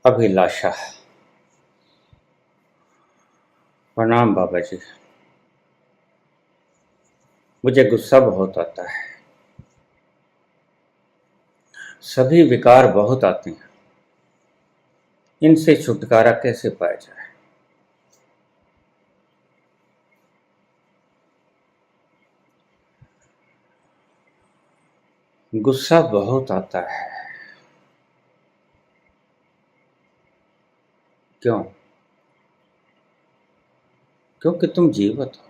अभिलाषा। प्रणाम बाबा जी। मुझे गुस्सा बहुत आता है, सभी विकार बहुत आते हैं, इनसे छुटकारा कैसे पाया जाए? गुस्सा बहुत आता है। क्यों? क्योंकि तुम जीवित हो।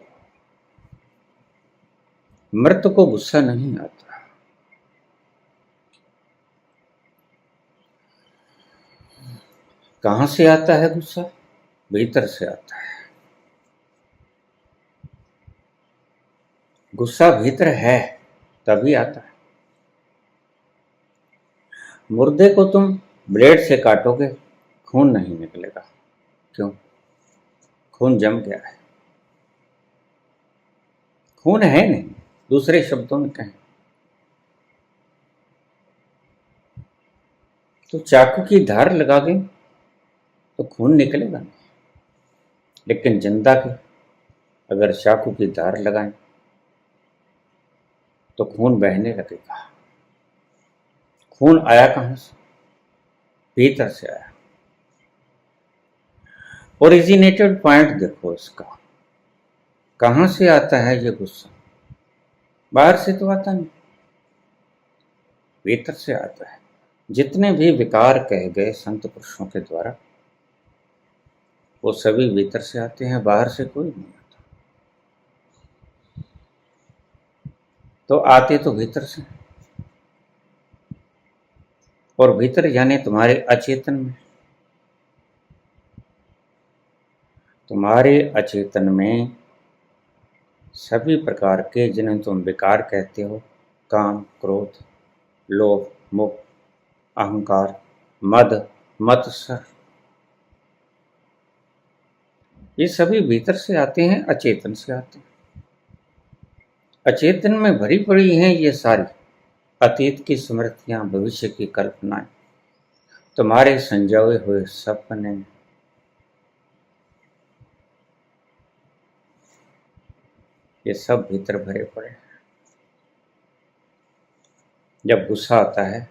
मृत को गुस्सा नहीं आता। कहां से आता है गुस्सा? भीतर से आता है। गुस्सा भीतर है तभी आता है। मुर्दे को तुम ब्लेड से काटोगे, खून नहीं निकलेगा। क्यों? खून जम गया है। खून है नहीं, दूसरे शब्दों में कहें तो चाकू की धार लगागे तो खून निकलेगा नहीं, लेकिन जिंदा की अगर चाकू की धार लगाएं तो खून बहने लगेगा। खून आया कहां से? भीतर से आया। ओरिजिनेटेड पॉइंट देखो इसका, कहां से आता है ये गुस्सा? बाहर से तो आता नहीं, भीतर से आता है। जितने भी विकार कहे गए संत पुरुषों के द्वारा, वो सभी भीतर से आते हैं, बाहर से कोई नहीं आता। तो आते तो भीतर से, और भीतर यानी तुम्हारे अचेतन में। तुम्हारे अचेतन में सभी प्रकार के, जिन्हें तुम विकार कहते हो, काम, क्रोध, लोभ, मोह, अहंकार, मद, मत्सर, ये सभी भीतर से आते हैं, अचेतन से आते हैं। अचेतन में भरी पड़ी हैं ये सारी अतीत की स्मृतियां, भविष्य की कल्पनाएं, तुम्हारे संजोए हुए सपने। ये सब भीतर भरे पड़े हैं। जब गुस्सा आता है,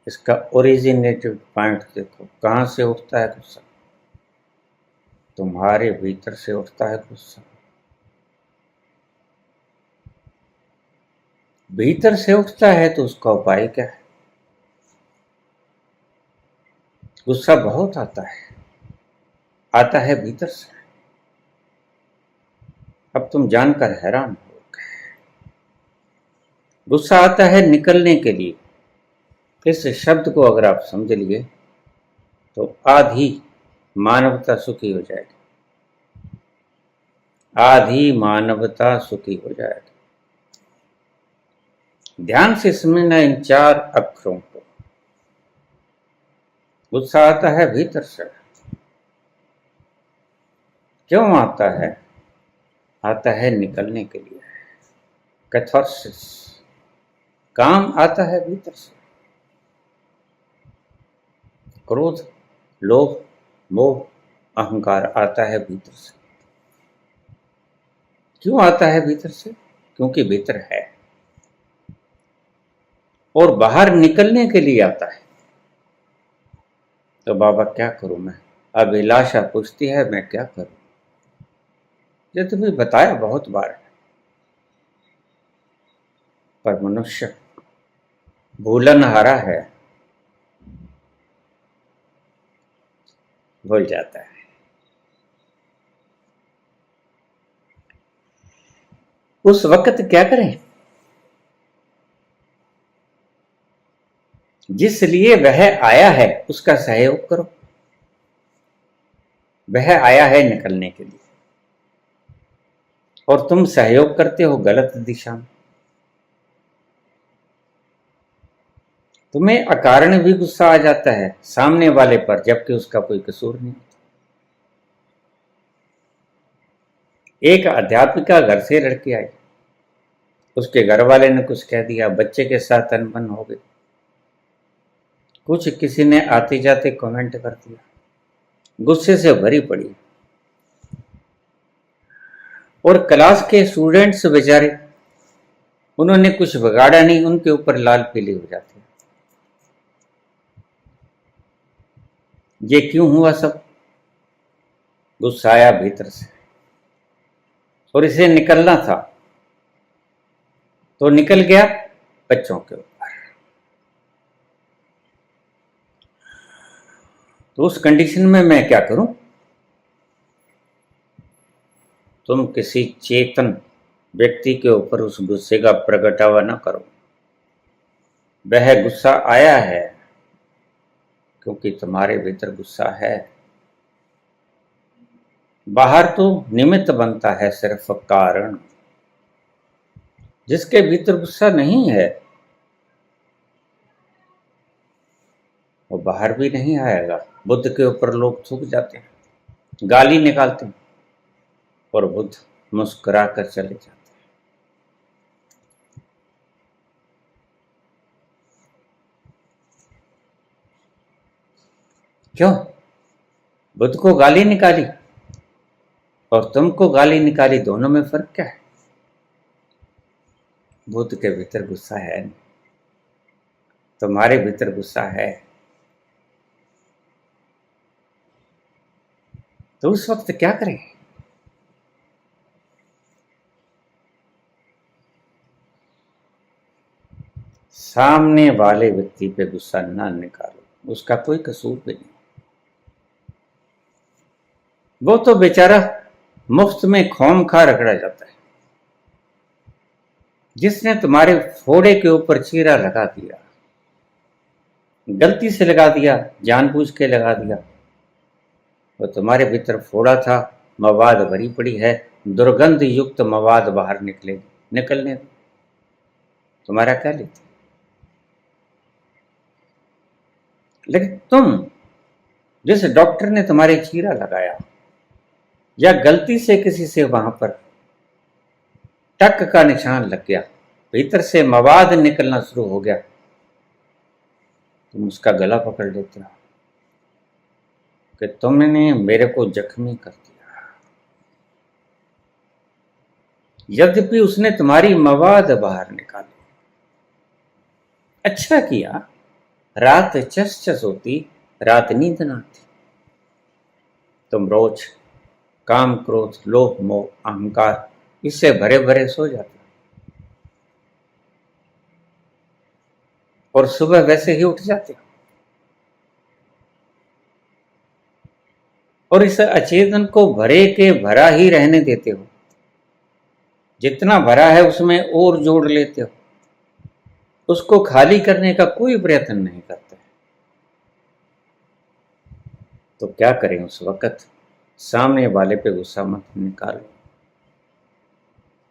इसका ओरिजिनेटिव पॉइंट देखो, कहां से उठता है गुस्सा? तुम्हारे भीतर से उठता है गुस्सा। भीतर से उठता है तो उसका उपाय क्या है? गुस्सा बहुत आता है भीतर से। अब तुम जानकर हैरान हो। गुस्सा आता है निकलने के लिए। इस शब्द को अगर आप समझ लिए तो आधी मानवता सुखी हो जाएगी। आधी मानवता सुखी हो जाएगी। ध्यान से समझना इन 4 अक्षरों को। गुस्सा आता है भीतर से। क्यों आता है? आता है निकलने के लिए, कैथार्सिस। काम आता है भीतर से। क्रोध, लोभ, मोह, अहंकार आता है भीतर से। क्यों आता है भीतर से? क्योंकि भीतर है। और बाहर निकलने के लिए आता है। तो बाबा क्या करूं मैं? अभिलाषा पूछती है मैं क्या करूं? ये तुम्हें बताया बहुत बार है, पर मनुष्य भूलनहारा है, भूल जाता है। उस वक्त क्या करें जिस लिए वह आया है, उसका सहयोग करो। वह आया है निकलने के लिए और तुम सहयोग करते हो गलत दिशा में। तुम्हें अकारण भी गुस्सा आ जाता है सामने वाले पर, जबकि उसका कोई कसूर नहीं। एक अध्यापिका घर से लड़की आई, उसके घर वाले ने कुछ कह दिया, बच्चे के साथ अनबन हो गई। कुछ किसी ने आते जाते कमेंट कर दिया, गुस्से से भरी पड़ी। और क्लास के स्टूडेंट्स बेचारे, उन्होंने कुछ बिगाड़ा नहीं, उनके ऊपर लाल पीली हो जाती है। ये क्यों हुआ सब? गुस्सा आया भीतर से और इसे निकलना था, तो निकल गया बच्चों के ऊपर। तो उस कंडीशन में मैं क्या करूं? तुम किसी चेतन व्यक्ति के ऊपर उस गुस्से का प्रगटावा न करो। वह गुस्सा आया है क्योंकि तुम्हारे भीतर गुस्सा है। बाहर तो निमित्त बनता है सिर्फ कारण। जिसके भीतर गुस्सा नहीं है वो बाहर भी नहीं आएगा। बुद्ध के ऊपर लोग थूक जाते हैं, गाली निकालते हैं, और बुद्ध मुस्कुरा कर चले जाते हैं। क्यों? बुद्ध को गाली निकाली और तुमको गाली निकाली, दोनों में फर्क क्या है? बुद्ध के भीतर गुस्सा है नहीं, तुम्हारे भीतर गुस्सा है। तो उस वक्त क्या करें? सामने वाले व्यक्ति पे गुस्सा ना निकालो, उसका कोई कसूर भी नहीं। वो तो बेचारा मुफ्त में खौम खा रगड़ा जाता है। जिसने तुम्हारे फोड़े के ऊपर चीरा लगा दिया, गलती से लगा दिया, जानबूझ के लगा दिया, वो तुम्हारे भीतर फोड़ा था, मवाद भरी पड़ी है, दुर्गंध युक्त मवाद बाहर निकलने दो। तुम्हारा क्या लेते? लेकिन तुम, जिस डॉक्टर ने तुम्हारे चीरा लगाया या गलती से किसी से वहां पर टक का निशान लग गया, भीतर से मवाद निकलना शुरू हो गया, तुम उसका गला पकड़ लेते हो कि तुमने मेरे को जख्मी कर दिया। यद्यपि उसने तुम्हारी मवाद बाहर निकाली। अच्छा किया, रात चस चस होती, रात नींद ना आती। तुम रोज काम, क्रोध, लोभ, मोह, अहंकार इससे भरे भरे सो जाते और सुबह वैसे ही उठ जाते हो। और इस अचेतन को भरे के भरा ही रहने देते हो। जितना भरा है उसमें और जोड़ लेते हो, उसको खाली करने का कोई प्रयत्न नहीं करते। तो क्या करें उस वक्त? सामने वाले पे गुस्सा मत निकालो,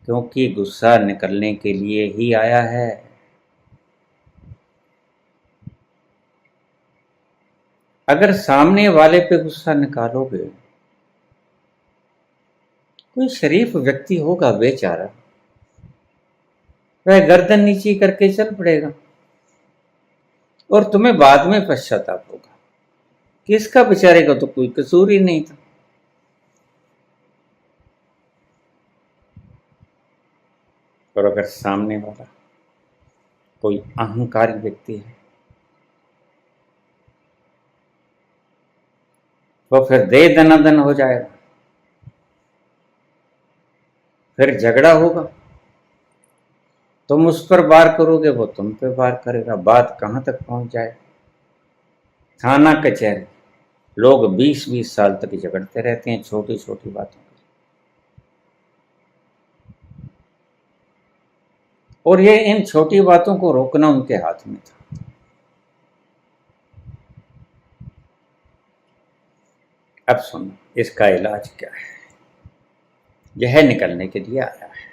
क्योंकि गुस्सा निकलने के लिए ही आया है। अगर सामने वाले पे गुस्सा निकालोगे, कोई शरीफ व्यक्ति होगा बेचारा, वह गर्दन नीची करके चल पड़ेगा और तुम्हें बाद में पश्चाताप होगा कि इसका बेचारे का तो कोई कसूर ही नहीं था। और अगर सामने वाला कोई अहंकारी व्यक्ति है, वो फिर दे दनादन हो जाएगा, फिर झगड़ा होगा। तुम उस पर वार करोगे, वो तुम पे वार करेगा। बात कहां तक पहुंच जाए? थाना कचहरी। लोग 20-20 साल तक झगड़ते रहते हैं छोटी छोटी बातों पर। और ये इन छोटी बातों को रोकना उनके हाथ में था। अब सुनो, इसका इलाज क्या है? यह निकलने के लिए आया है।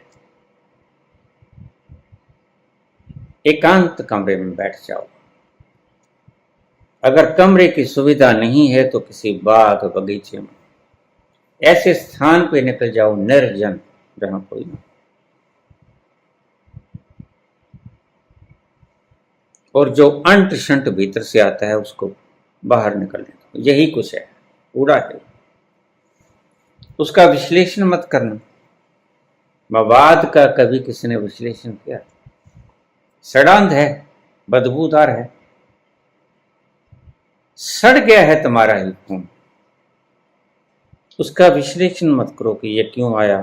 एकांत कमरे में बैठ जाओ। अगर कमरे की सुविधा नहीं है तो किसी बाग बगीचे में, ऐसे स्थान पे निकल जाओ निर्जन, जहां कोई ना। और जो अंट शंट भीतर से आता है उसको बाहर निकलने दो। यही कुछ है, कूड़ा है, उसका विश्लेषण मत करना। मवाद का कभी किसी ने विश्लेषण किया? सड़ांध है, बदबूदार है, सड़ गया है तुम्हारा ही खून। उसका विश्लेषण मत करो कि ये क्यों आया,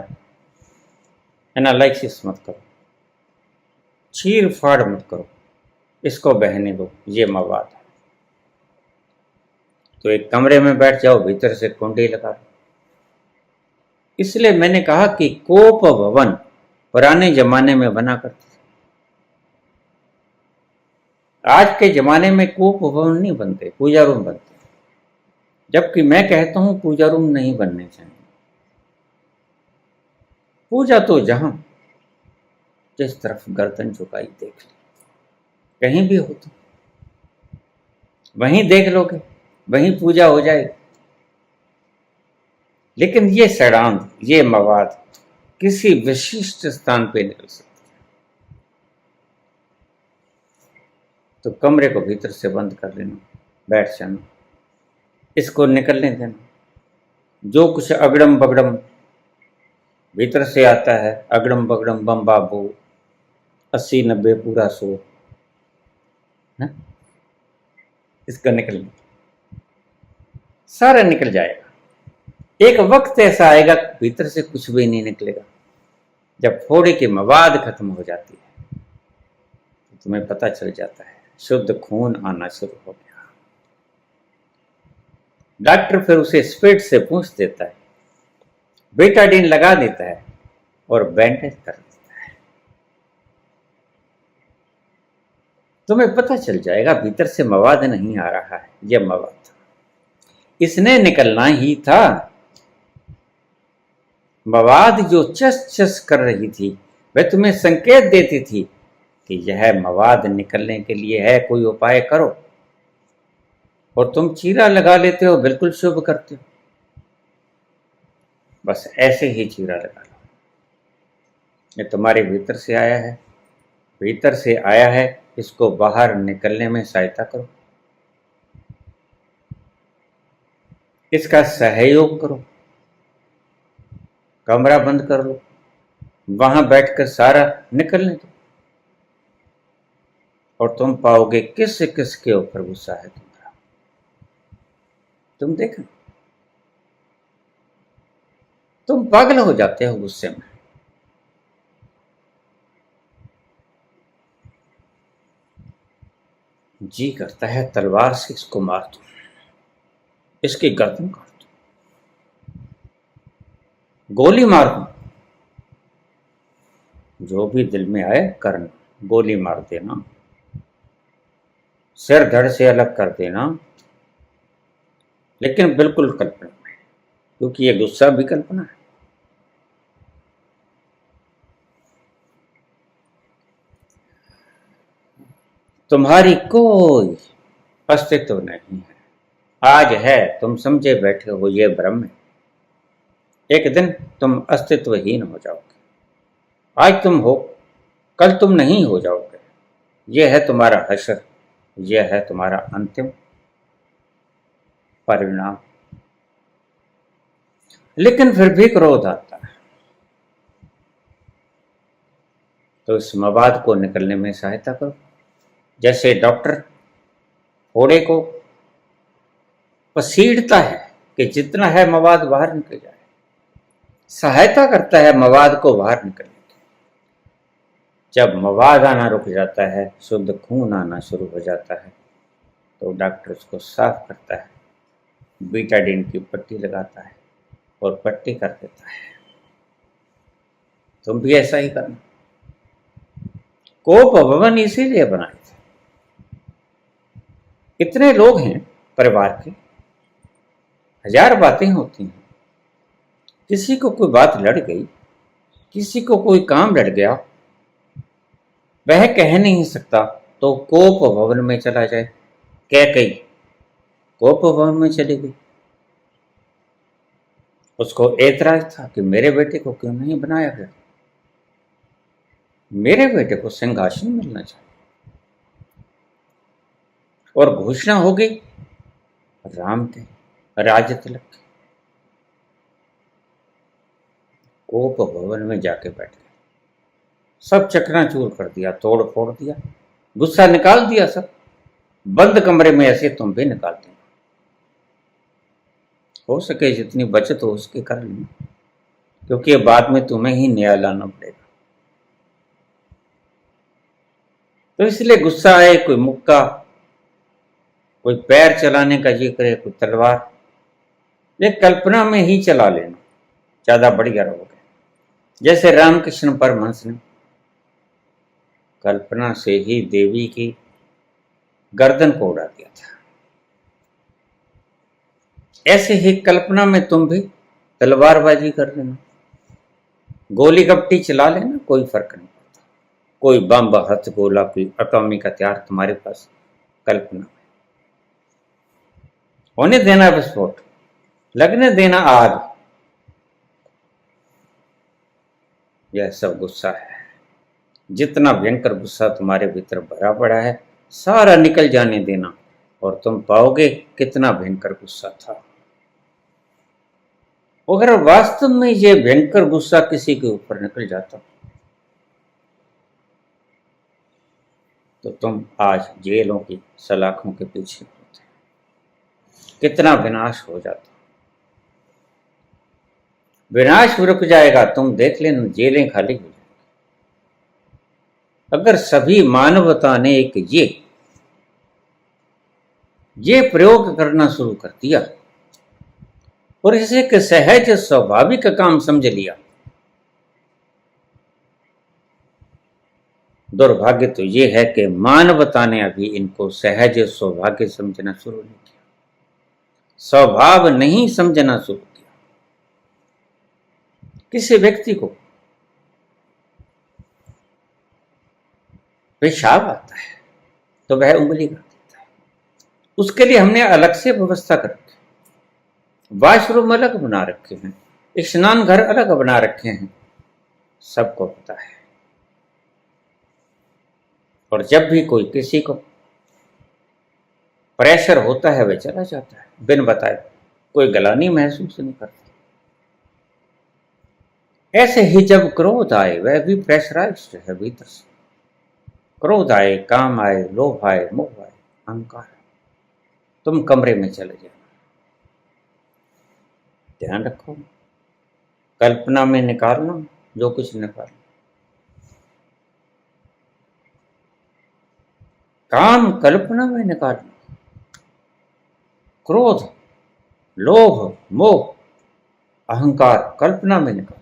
एनालिसिस मत करो, चीर फाड़ मत करो, इसको बहने दो, ये मवाद है। तो एक कमरे में बैठ जाओ, भीतर से कुंडी लगा दो। इसलिए मैंने कहा कि कोप भवन पुराने जमाने में बना करते थे। आज के जमाने में कोप भवन नहीं बनते, पूजा रूम बनते। जबकि मैं कहता हूं पूजा रूम नहीं बनने चाहिए। पूजा तो जहां जिस तरफ गर्दन झुकाई देख ली, कहीं भी हो तो वहीं देख लोगे, वहीं पूजा हो जाएगी। लेकिन ये सड़ांध, ये मवाद किसी विशिष्ट स्थान पे निकल सकता है। तो कमरे को भीतर से बंद कर लेना, बैठ जाना, इसको निकलने देना। जो कुछ अगड़म बगड़म भीतर से आता है, अगड़म बगड़म बम बाबू 80-90 पूरा 100, इसका निकलना, सारा निकल जाएगा। एक वक्त ऐसा आएगा भीतर से कुछ भी नहीं निकलेगा। जब फोड़े की मवाद खत्म हो जाती है तो तुम्हें पता चल जाता है शुद्ध खून आना शुरू हो गया। डॉक्टर फिर उसे स्पीड से पूछ देता है, बेटाडीन लगा देता है और बैंडेज कर देता है। तुम्हें पता चल जाएगा भीतर से मवाद नहीं आ रहा है, यह मवाद था, इसने निकलना ही था। मवाद जो चस चस कर रही थी वह तुम्हें संकेत देती थी कि यह मवाद निकलने के लिए है, कोई उपाय करो। और तुम चीरा लगा लेते हो, बिल्कुल शुभ करते हो। बस ऐसे ही चीरा लगा लो, ये तुम्हारे भीतर से आया है, भीतर से आया है, इसको बाहर निकलने में सहायता करो, इसका सहयोग करो। कमरा बंद कर लो, वहां बैठकर सारा निकलने दो, और तुम पाओगे किस किस के ऊपर गुस्सा है तुम्हारा। तुम देखो, तुम पागल हो जाते हो गुस्से में। जी करता है तलवार से इसको मार दो, इसकी गर्दन काट दो, गोली मार दो। जो भी दिल में आए करना, गोली मार देना, सिर धड़ से अलग कर देना, लेकिन बिल्कुल कल्पना में, क्योंकि ये गुस्सा भी कल्पना है। तुम्हारी कोई अस्तित्व नहीं है। आज है, तुम समझे बैठे हो ये भ्रम है। एक दिन तुम अस्तित्वहीन हो जाओगे। आज तुम हो, कल तुम नहीं हो जाओगे। यह है तुम्हारा हश्र, यह है तुम्हारा अंतिम परिणाम। लेकिन फिर भी क्रोध आता है, तो इस मवाद को निकलने में सहायता करो। जैसे डॉक्टर फोड़े को पसीड़ता है कि जितना है मवाद बाहर निकल जाए, सहायता करता है मवाद को बाहर निकलने की। जब मवाद आना रुक जाता है, शुद्ध खून आना शुरू हो जाता है, तो डॉक्टर उसको साफ करता है, बीटाडीन की पट्टी लगाता है और पट्टी कर देता है। तुम भी ऐसा ही करना। कोप भवन इसीलिए बनाए थे। इतने लोग हैं परिवार के, 1000 बातें होती हैं। किसी को कोई बात लड़ गई, किसी को कोई काम लड़ गया, वह कह नहीं सकता, तो कोप भवन में चला जाए। कैकई कोप भवन में चली गई। उसको ऐतराज था कि मेरे बेटे को क्यों नहीं बनाया गया, मेरे बेटे को सिंहासन मिलना चाहिए। और घोषणा हो गई राम के राज्य तिलक की। कोप भवन में जाके बैठ गए, सब चकनाचूर कर दिया, तोड़ फोड़ दिया, गुस्सा निकाल दिया सब। बंद कमरे में ऐसे तुम भी निकाल देना, हो सके जितनी बचत हो उसकी कर लेना, क्योंकि ये बाद में तुम्हें ही न्याय लाना पड़ेगा। तो इसलिए गुस्सा आए, कोई मुक्का, कोई पैर चलाने का ये करे, कोई तलवार, ये कल्पना में ही चला लेना, ज्यादा बढ़िया रहोगे। जैसे रामकृष्ण परमहंस ने कल्पना से ही देवी की गर्दन को उड़ा दिया था, ऐसे ही कल्पना में तुम भी तलवारबाजी कर लेना, गोली गप्टी चला लेना, कोई फर्क नहीं पड़ता। कोई बम हथगोला की एटॉमिक हथियार तुम्हारे पास कल्पना में, होने देना विस्फोट, लगने देना आग। यह सब गुस्सा है। जितना भयंकर गुस्सा तुम्हारे भीतर भरा पड़ा है सारा निकल जाने देना, और तुम पाओगे कितना भयंकर गुस्सा था। अगर वास्तव में ये भयंकर गुस्सा किसी के ऊपर निकल जाता तो तुम आज जेलों की सलाखों के पीछे होते, कितना विनाश हो जाता। विनाश रुक जाएगा, तुम देख लेना, जेलें खाली हो जाएंगी। अगर सभी मानवता ने एक ये प्रयोग करना शुरू कर दिया और इसे एक सहज स्वाभाविक काम समझ लिया, दुर्भाग्य तो ये है कि मानवता ने अभी इनको सहज सौभाग्य समझना शुरू नहीं किया, स्वभाव नहीं समझना शुरू किया। किसी व्यक्ति को पेशाब आता है तो वह उंगली कर देता है, उसके लिए हमने अलग से व्यवस्था कर रखी, वॉशरूम अलग बना रखे हैं, स्नान घर अलग बना रखे हैं, सबको पता है। और जब भी कोई किसी को प्रेशर होता है वह चला जाता है बिन बताए, कोई गलानी महसूस नहीं करता। ऐसे ही जब क्रोध आए वह भी प्रेशराइज्ड है भीतर से, क्रोध आए, काम आए, लोभ आए, मोह आए, अहंकार, तुम कमरे में चले जाओ। ध्यान रखो, कल्पना में निकालना जो कुछ निकालना, काम कल्पना में निकालना, क्रोध, लोभ, मोह, अहंकार कल्पना में निकालना,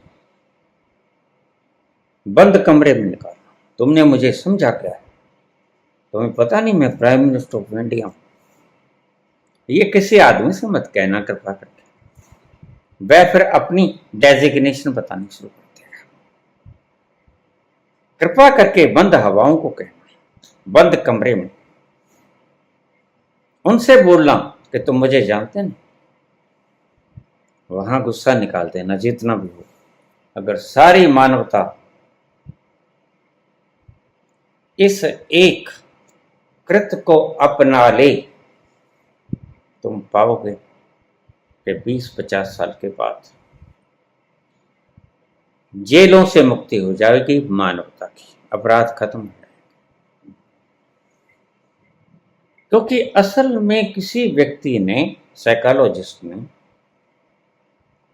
बंद कमरे में निकालना। तुमने मुझे समझा क्या है? तुम्हें पता नहीं मैं प्राइम मिनिस्टर ऑफ इंडिया हूं। ये किसी आदमी से मत कहना कृपा करके, वह फिर अपनी डेजिग्नेशन बतानी शुरू करते हैं। कृपा करके बंद हवाओं को कहना, बंद कमरे में उनसे बोलना कि तुम मुझे जानते नहीं, वहां गुस्सा निकाल देना जितना भी हो। अगर सारी मानवता इस एक कृत्य को अपना ले, तुम पाओगे कि 20-50 साल के बाद जेलों से मुक्ति हो जाएगी मानवता की, अपराध खत्म हो जाएगा। क्योंकि असल में किसी व्यक्ति ने, साइकोलॉजिस्ट ने,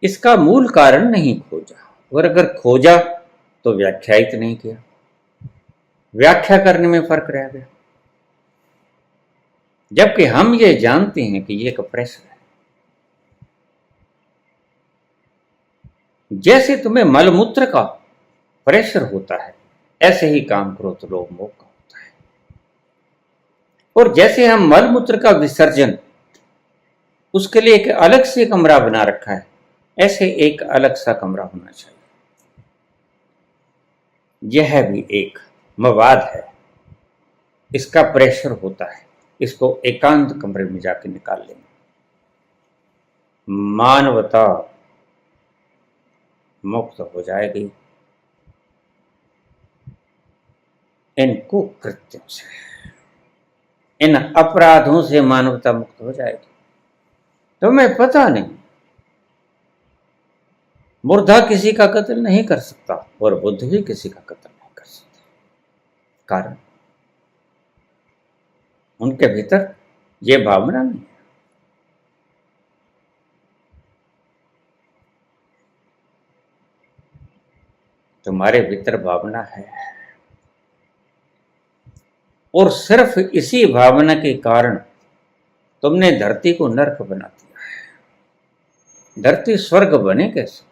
इसका मूल कारण नहीं खोजा, और अगर खोजा तो व्याख्यायित नहीं किया, व्याख्या करने में फर्क रह गया। जबकि हम ये जानते हैं कि ये एक प्रेशर है। जैसे तुम्हें मलमूत्र का प्रेशर होता है ऐसे ही काम क्रोध लोभ मोह का होता है। और जैसे हम मलमूत्र का विसर्जन, उसके लिए एक अलग से कमरा बना रखा है, ऐसे एक अलग सा कमरा होना चाहिए। यह भी एक मवाद है, इसका प्रेशर होता है, इसको एकांत कमरे में जाके निकाल लेंगे। मानवता मुक्त हो जाएगी इन कुकृत्यों से। इन अपराधों से मानवता मुक्त हो जाएगी। तुम्हें पता नहीं, मुर्दा किसी का कत्ल नहीं कर सकता और बुद्ध भी किसी का कत्ल नहीं कर सकता, कारण उनके भीतर ये भावना नहीं है। तुम्हारे भीतर भावना है और सिर्फ इसी भावना के कारण तुमने धरती को नरक बना दिया है। धरती स्वर्ग बने कैसे?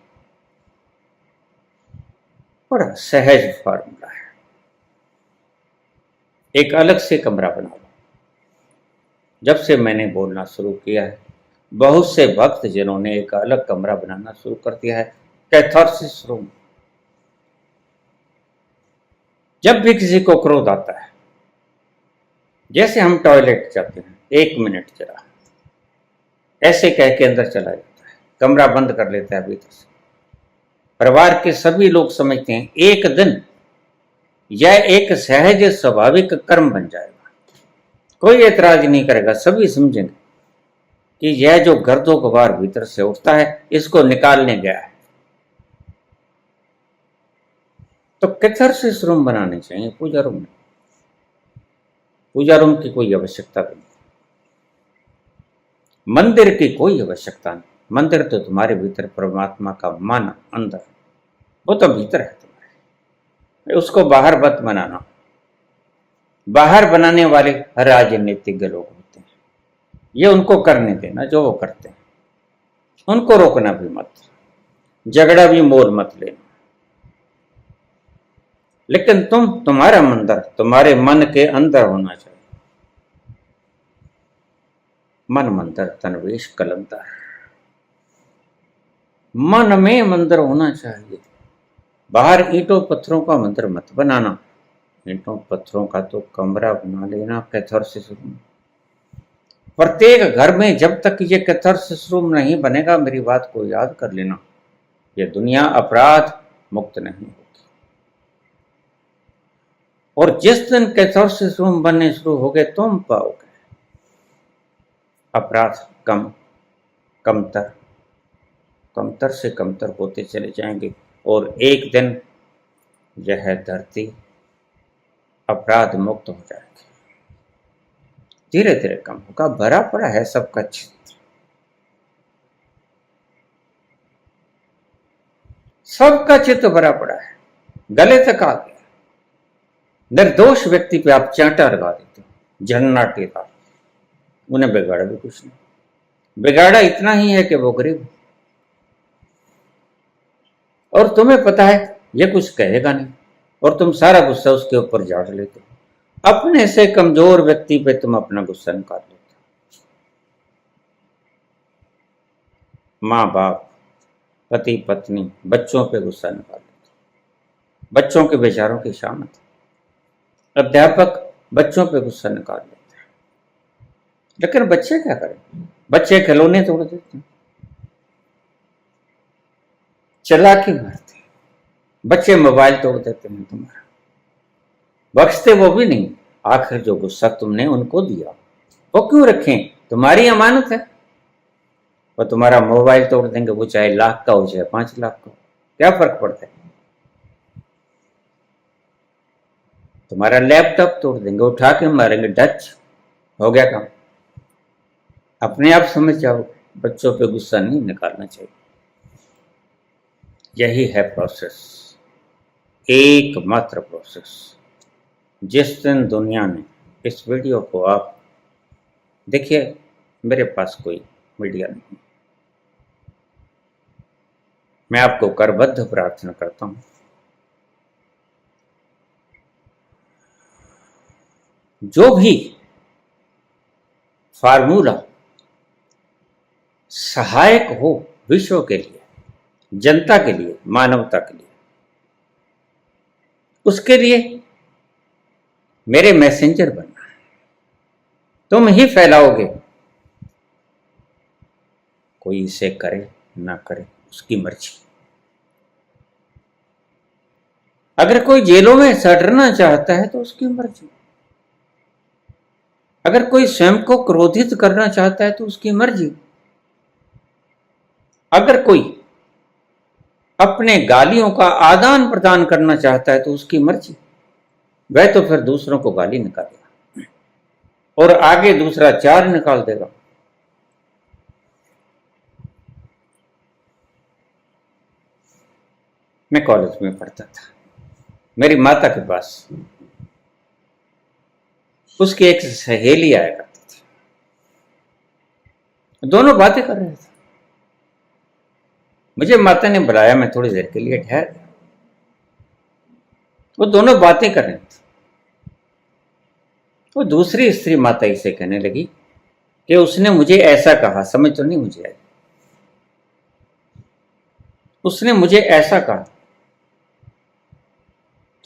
बड़ा सहज फार्मूला है। एक अलग से कमरा बना लो। जब से मैंने बोलना शुरू किया है, बहुत से भक्त जिन्होंने एक अलग कमरा बनाना शुरू कर दिया है, कैथार्सिस रूम। जब भी किसी को क्रोध आता है, जैसे हम टॉयलेट जाते हैं, 1 मिनट जरा ऐसे कह के अंदर चला जाता है, कमरा बंद कर लेता है भीतर से। परिवार के सभी लोग समझते हैं एक दिन यह एक सहज स्वाभाविक कर्म बन जाएगा, कोई ऐतराज नहीं करेगा, सभी समझेंगे कि यह जो गर्दो गुबार भीतर से उठता है इसको निकालने गया है। तो कैथार्सिस रूम बनाने चाहिए, पूजा रूम नहीं। पूजा रूम की कोई आवश्यकता नहीं, मंदिर की कोई आवश्यकता नहीं। मंदिर तो तुम्हारे भीतर परमात्मा का मन अंदर, वो तो भीतर है तुम्हारे, उसको बाहर मत बनाना। बाहर बनाने वाले राजनीतिज्ञ लोग होते हैं, ये उनको करने देना जो वो करते हैं, उनको रोकना भी मत, झगड़ा भी मोल मत लेना। लेकिन तुम्हारा मंदिर तुम्हारे मन के अंदर होना चाहिए। मन मंदिर तनवेश कलंदर, मन में मंदिर होना चाहिए। बाहर ईंटों पत्थरों का मंदिर मत बनाना। ईंटों पत्थरों का तो कमरा बना लेना कैथार्सिस रूम। प्रत्येक घर में जब तक ये कैथार्सिस रूम नहीं बनेगा, मेरी बात को याद कर लेना, ये दुनिया अपराध मुक्त नहीं होगी। और जिस दिन कैथार्सिस रूम बनने शुरू हो गए, तुम पाओगे अपराध कमतर से कमतर होते चले जाएंगे और एक दिन यह धरती अपराध मुक्त हो जाएगी। धीरे धीरे कम होगा, भरा पड़ा है सबका चित्त, सबका चित्त भरा पड़ा है, गले तक आ गया। निर्दोष व्यक्ति पे आप चांटा लगा देते हो, झरना टेरा, उन्हें बिगाड़ा भी कुछ नहीं। बिगाड़ा इतना ही है कि वो गरीब, और तुम्हें पता है ये कुछ कहेगा नहीं, और तुम सारा गुस्सा उसके ऊपर झाड़ लेते हो। अपने से कमजोर व्यक्ति पे तुम अपना गुस्सा निकाल लेते हो। माँ बाप, पति पत्नी, बच्चों पे गुस्सा निकाल लेते हो, बच्चों के विचारों की शामत। अध्यापक बच्चों पे गुस्सा निकाल लेते हैं, लेकिन बच्चे क्या करें? बच्चे खिलौने तोड़ देते हैं, चालाकी मारते हैं, बच्चे मोबाइल तोड़ देते हैं तुम्हारा, बख्शते वो भी नहीं। आखिर जो गुस्सा तुमने उनको दिया वो क्यों रखें? तुम्हारी अमानत है। वो तुम्हारा मोबाइल तोड़ देंगे, वो चाहे लाख का हो चाहे 5 लाख का हो, क्या फर्क पड़ता है? तुम्हारा लैपटॉप तोड़ देंगे, उठा के मारेंगे, टच हो गया काम। अपने आप समझ जाओ, बच्चों पे गुस्सा नहीं निकालना चाहिए। यही है प्रोसेस, एकमात्र प्रोसेस। जिस दिन दुनिया ने इस वीडियो को, आप देखिए, मेरे पास कोई मीडिया नहीं, मैं आपको करबद्ध प्रार्थना करता हूं, जो भी फार्मूला सहायक हो विश्व के लिए, जनता के लिए, मानवता के लिए, उसके लिए मेरे मैसेंजर बनना है। तुम ही फैलाओगे, कोई इसे करे ना करे उसकी मर्जी। अगर कोई जेलों में सड़ना चाहता है तो उसकी मर्जी, अगर कोई स्वयं को क्रोधित करना चाहता है तो उसकी मर्जी। अगर कोई अपने गालियों का आदान प्रदान करना चाहता है तो उसकी मर्जी। वह तो फिर दूसरों को गाली निकालेगा और आगे दूसरा चार निकाल देगा। मैं कॉलेज में पढ़ता था, मेरी माता के पास उसकी एक सहेली आया करती थी। दोनों बातें कर रहे थे। मुझे माता ने बुलाया, मैं थोड़ी देर के लिए ठहर गया। वो दोनों बातें कर रहे थे। वो दूसरी स्त्री माता इसे कहने लगी कि उसने मुझे ऐसा कहा। समझ तो नहीं मुझे आई। उसने मुझे ऐसा कहा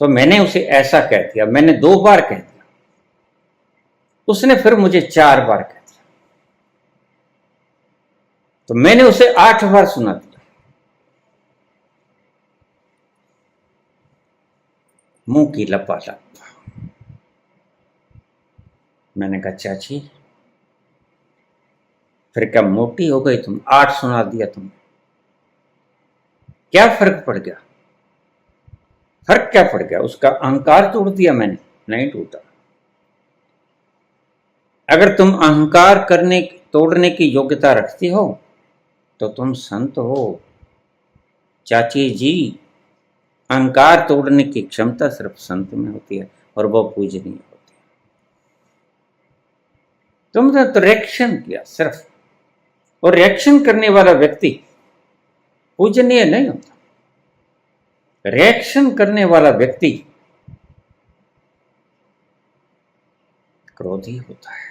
तो मैंने उसे ऐसा कह दिया। मैंने 2 बार कह दिया, उसने फिर मुझे 4 बार कह दिया, तो मैंने उसे 8 बार सुना दिया। मुंह की लपालप। मैंने कहा चाची फिर क्या मोटी हो गई तुम? 8 सुना दिया तुमने, क्या फर्क पड़ गया? फर्क क्या पड़ गया? उसका अहंकार तोड़ दिया मैंने? नहीं टूटा। अगर तुम अहंकार तोड़ने की योग्यता रखती हो तो तुम संत हो। चाची जी, अहंकार तोड़ने की क्षमता सिर्फ संत में होती है और वो पूजनीय होती है। तुमने तो रिएक्शन किया सिर्फ, और रिएक्शन करने वाला व्यक्ति पूजनीय नहीं होता। रिएक्शन करने वाला व्यक्ति क्रोधी होता है,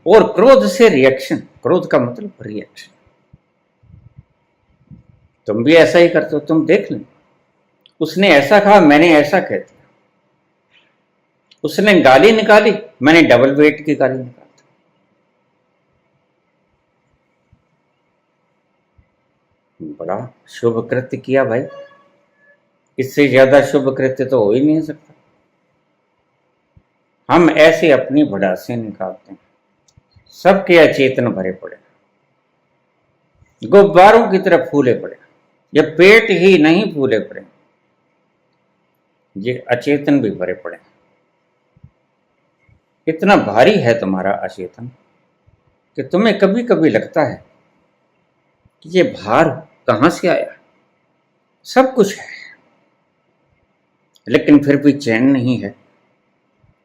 और क्रोध से रिएक्शन, क्रोध का मतलब रिएक्शन। तुम भी ऐसा ही करते हो। तुम देख लो, उसने ऐसा कहा, मैंने ऐसा कह दिया। उसने गाली निकाली, मैंने डबल वेट की गाली निकाली। बड़ा शुभ कृत्य किया भाई, इससे ज्यादा शुभ कृत्य तो हो ही नहीं सकता। हम ऐसे अपनी भड़ासे निकालते हैं। सबके अचेतन भरे पड़े, गुब्बारों की तरफ फूले पड़े। ये पेट ही नहीं फूले पड़े, ये अचेतन भी भरे पड़े। इतना भारी है तुम्हारा अचेतन कि तुम्हें कभी कभी लगता है कि ये भार कहां से आया। सब कुछ है लेकिन फिर भी चैन नहीं है।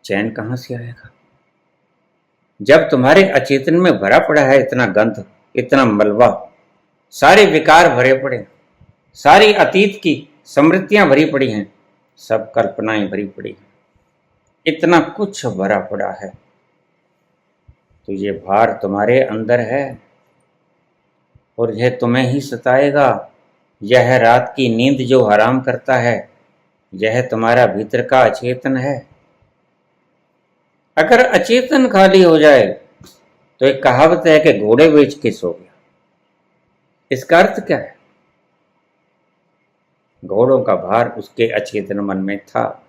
चैन कहां से आएगा जब तुम्हारे अचेतन में भरा पड़ा है इतना गंध, इतना मलबा, सारे विकार भरे पड़े, सारी अतीत की स्मृतियां भरी पड़ी हैं, सब कल्पनाएं भरी पड़ी हैं, इतना कुछ भरा पड़ा है। तो ये भार तुम्हारे अंदर है और यह तुम्हें ही सताएगा। यह रात की नींद जो हराम करता है, यह तुम्हारा भीतर का अचेतन है। अगर अचेतन खाली हो जाए तो एक कहावत है कि घोड़े बेच के सो गया। इसका अर्थ क्या है? घोड़ों का भार उसके अचेतन मन में था।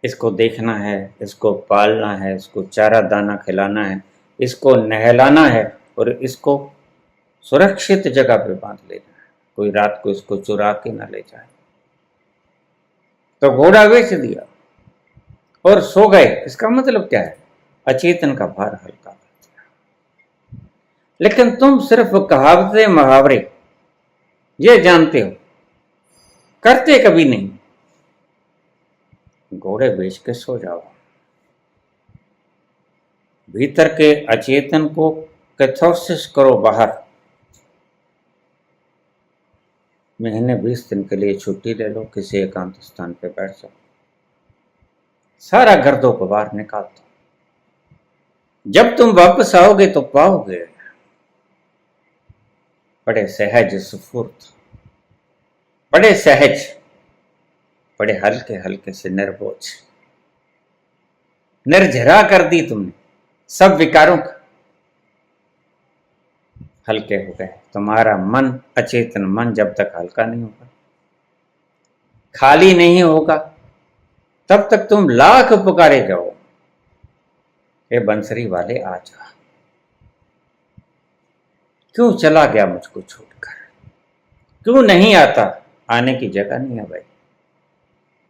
इसको देखना है, इसको पालना है, इसको चारा दाना खिलाना है, इसको नहलाना है और इसको सुरक्षित जगह पे बांध लेना है, कोई रात को इसको चुरा के ना ले जाए। तो घोड़ा बेच दिया और सो गए। इसका मतलब क्या है? अचेतन का भार हल्का कर दिया। लेकिन तुम सिर्फ कहावतें मुहावरे ये जानते हो, करते कभी नहीं। घोड़े बेच के सो जाओ। भीतर के अचेतन को कैथार्सिस करो बाहर। महीने 20 दिन के लिए छुट्टी ले लो, किसी एकांत स्थान पे बैठ जाओ, सारा गर्दों को बाहर निकाल दो। जब तुम वापस आओगे तो पाओगे बड़े सहज स्फूर्त, बड़े सहज, बड़े हल्के हल्के से निर्बोझ, निर्झरा कर दी तुमने सब विकारों का। हल्के हो गए। तुम्हारा मन, अचेतन मन जब तक हल्का नहीं होगा, खाली नहीं होगा, तब तक तुम लाख पुकारे जाओ, हे बंसरी वाले आ जा। क्यों चला गया मुझको छोड़कर, क्यों नहीं आता, आने की जगह नहीं है भाई,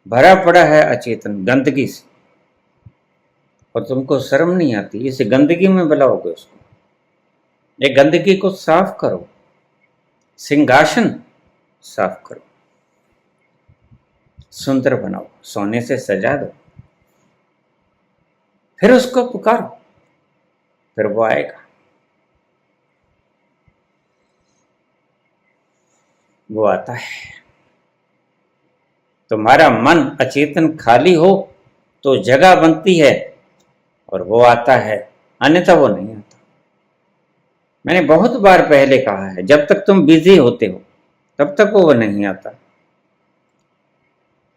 भरा पड़ा है अचेतन गंदगी से, और तुमको शर्म नहीं आती, इस गंदगी में बुलाओगे उसको। ये गंदगी को साफ करो, सिंहासन साफ करो, सुंदर बनाओ, सोने से सजा दो, फिर उसको पुकारो, फिर वो आएगा। वो आता है। तुम्हारा मन अचेतन खाली हो तो जगह बनती है और वो आता है, अन्यथा वो नहीं आता। मैंने बहुत बार पहले कहा है, जब तक तुम बिजी होते हो तब तक वो नहीं आता,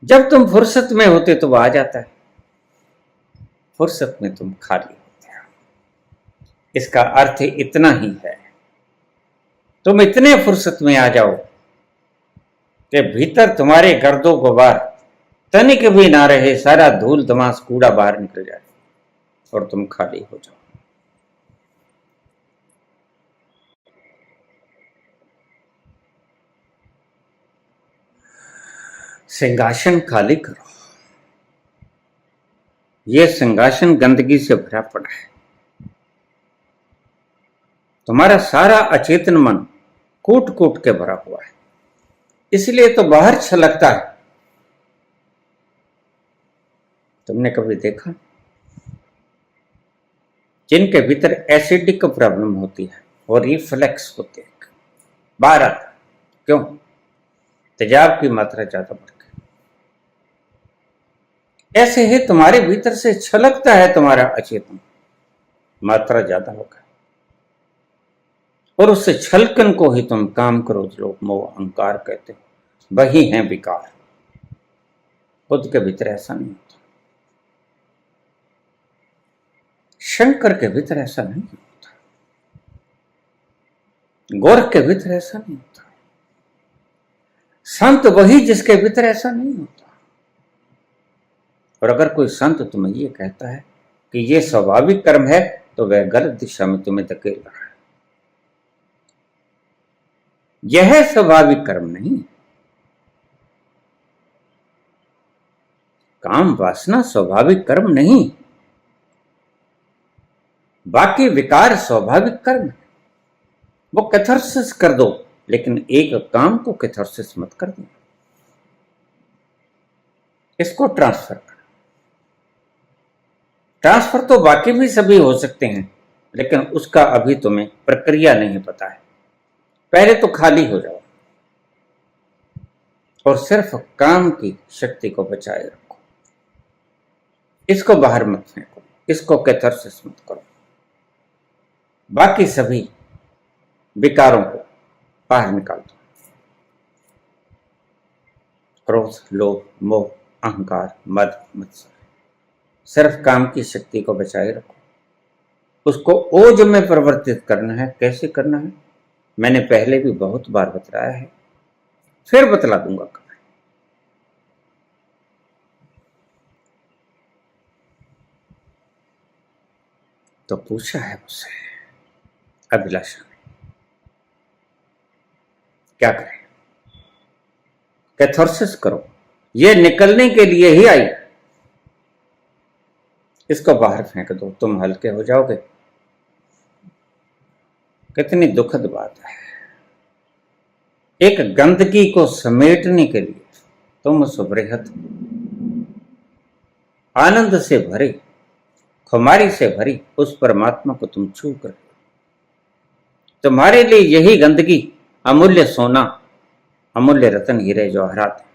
जब तुम फुर्सत में होते तो वो आ जाता है, फुर्सत में तुम खाली होते हो। इसका अर्थ इतना ही है, तुम इतने फुर्सत में आ जाओ कि भीतर तुम्हारे गर्दो गुबार तनिक भी ना रहे, सारा धूल धमास कूड़ा बाहर निकल जाए और तुम खाली हो जाओ। सिंहासन खाली करो। यह सिंहासन गंदगी से भरा पड़ा है। तुम्हारा सारा अचेतन मन कूट कूट के भरा हुआ है, इसलिए तो बाहर छलकता है। तुमने कभी देखा जिनके भीतर एसिडिक प्रॉब्लम होती है और रिफ्लेक्स होते हैं, बाहर आता है। क्यों? तेजाब की मात्रा ज्यादा बढ़ गई। ऐसे ही तुम्हारे भीतर से छलकता है तुम्हारा अचेतन, मात्रा ज्यादा होगा, और उससे छलकन को ही तुम काम क्रोध लोभ मोह अहंकार कहते हो। वही है विकार। खुद के भीतर ऐसा नहीं होता, शंकर के भीतर ऐसा नहीं होता, गोरख के भीतर ऐसा नहीं होता, संत वही जिसके भीतर ऐसा नहीं होता। और अगर कोई संत तुम्हें ये कहता है कि ये स्वाभाविक कर्म है, तो वह गलत दिशा में तुम्हें धकेल रहा है। यह स्वाभाविक कर्म नहीं, काम वासना स्वाभाविक कर्म नहीं, बाकी विकार स्वाभाविक कर्म है। वो कैथारसिस कर दो, लेकिन एक काम को कैथारसिस मत कर दो, इसको ट्रांसफर कर। ट्रांसफर तो बाकी भी सभी हो सकते हैं, लेकिन उसका अभी तुम्हें प्रक्रिया नहीं पता है। पहले तो खाली हो जाओ और सिर्फ काम की शक्ति को बचाए रखो, इसको बाहर मत फेंको, इसको कैथारसिस मत करो। बाकी सभी विकारों को बाहर निकाल दो। क्रोध लोभ मोह अहंकार मद मत्सर, सिर्फ काम की शक्ति को बचाए रखो, उसको ओज में परिवर्तित करना है। कैसे करना है मैंने पहले भी बहुत बार बताया है, फिर बतला दूंगा कल। तो पूछा है मुझसे अभिलाषा ने, क्या करें? कैथारसिस करो, ये निकलने के लिए ही आई, इसको बाहर फेंक दो, तुम हल्के हो जाओगे। कितनी दुखद बात है, एक गंदगी को समेटने के लिए तुम सुबृहत आनंद से भरे, खुमारी से भरी उस परमात्मा को तुम छू कर, तुम्हारे लिए यही गंदगी अमूल्य सोना, अमूल्य रतन हीरे जवाहरात है।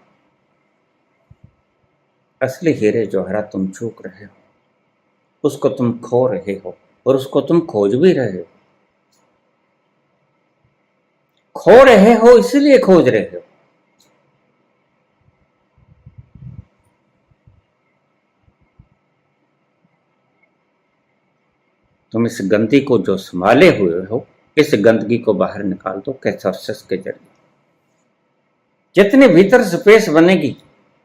असली हीरे जवाहरात तुम चूक रहे हो, उसको तुम खो रहे हो, और उसको तुम खोज भी रहे हो। खो रहे हो इसलिए खोज रहे हो। तुम इस गंदगी को जो संभाले हुए हो, इस गंदगी को बाहर निकाल दो कैथारसिस के जरिए। जितने भीतर स्पेस बनेगी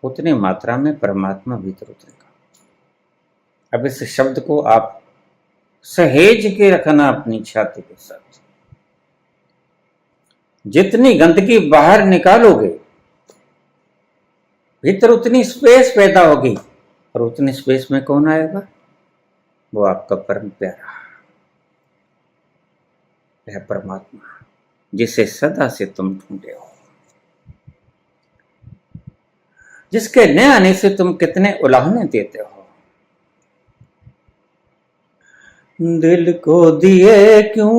उतनी मात्रा में परमात्मा भीतर उतरेगा। अब इस शब्द को आप सहेज के रखना अपनी छाती के साथ। जितनी गंदगी बाहर निकालोगे, भीतर उतनी स्पेस पैदा होगी, और उतनी स्पेस में कौन आएगा? वो आपका परम प्यारा है परमात्मा, जिसे सदा से तुम ढूंढे हो, जिसके न आने से तुम कितने उलाहने देते हो। दिल को दिए क्यों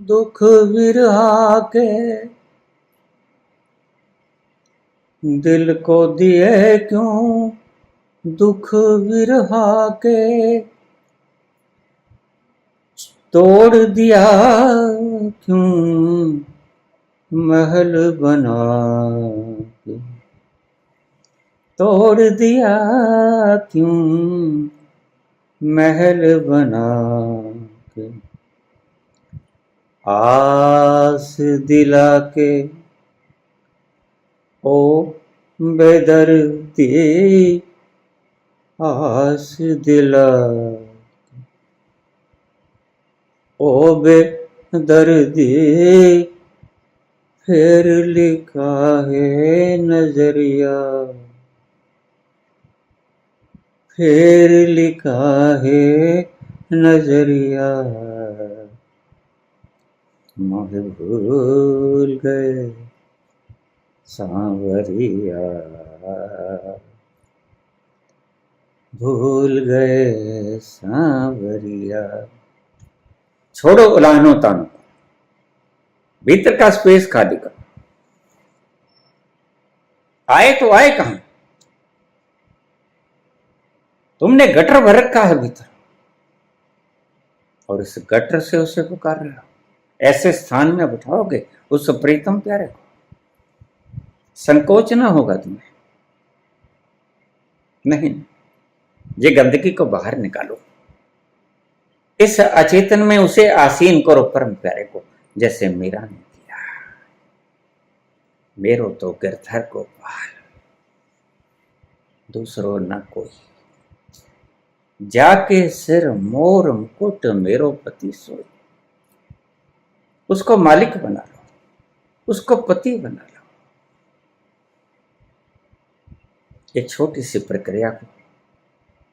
दुख विरहा के, दिल को दिए क्यों दुख विरहा के, तोड़ दिया क्यों महल बना के, तोड़ दिया क्यों महल बना के, आस दिला के ओ बेदर्दी, आस दिला ओ बेदर्दी, फिर लिखा है नजरिया, फिर लिखा है नजरिया, मोहे भूल गए सांवरिया, भूल गए सांवरिया। छोड़ो उलाहनों तानों, भीतर का स्पेस खाली करो। आए तो आए कहां? तुमने गटर भर रखा है भीतर, और इस गटर से उसे पुकार रहे हो। ऐसे स्थान में बिठाओगे उस प्रीतम प्यारे को, संकोच ना होगा तुम्हें। नहीं, ये गंदगी को बाहर निकालो। इस अचेतन में उसे आसीन करो परम प्यारे को, जैसे मीरा ने किया। मेरो तो गिरधर को पाल, दूसरो न कोई, जाके सिर मोर मुकुट मेरो पति सोई। उसको मालिक बना लो, उसको पति बना लो। ये छोटी सी प्रक्रिया को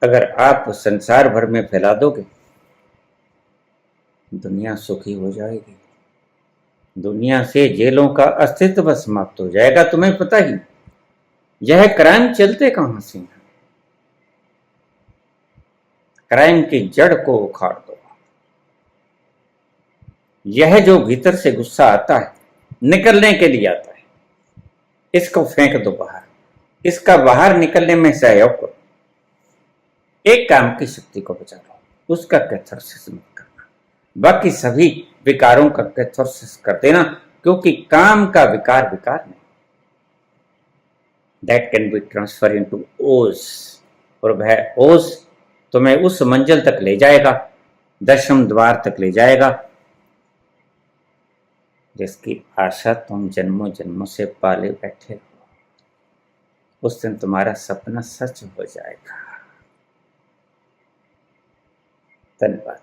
अगर आप संसार भर में फैला दोगे, दुनिया सुखी हो जाएगी। दुनिया से जेलों का अस्तित्व समाप्त हो जाएगा। तुम्हें पता ही यह क्राइम चलते कहां से हैं। क्राइम की जड़ को उखाड़ दो। यह जो भीतर से गुस्सा आता है, निकलने के लिए आता है, इसको फेंक दो बाहर। इसका बाहर निकलने में सहयोग करो। एक काम की शक्ति को बचा लो, उसका कैथारसिस मत करना। बाकी सभी विकारों का कैथारसिस कर देना, क्योंकि काम का विकार विकार नहीं। That can be transfer into ओज, और वह ओज तुम्हें उस मंजिल तक ले जाएगा, दशम द्वार तक ले जाएगा, जिसकी आशा तुम जन्मों जन्मों से पाले बैठे हो। उस दिन तुम्हारा सपना सच हो जाएगा। धन्यवाद।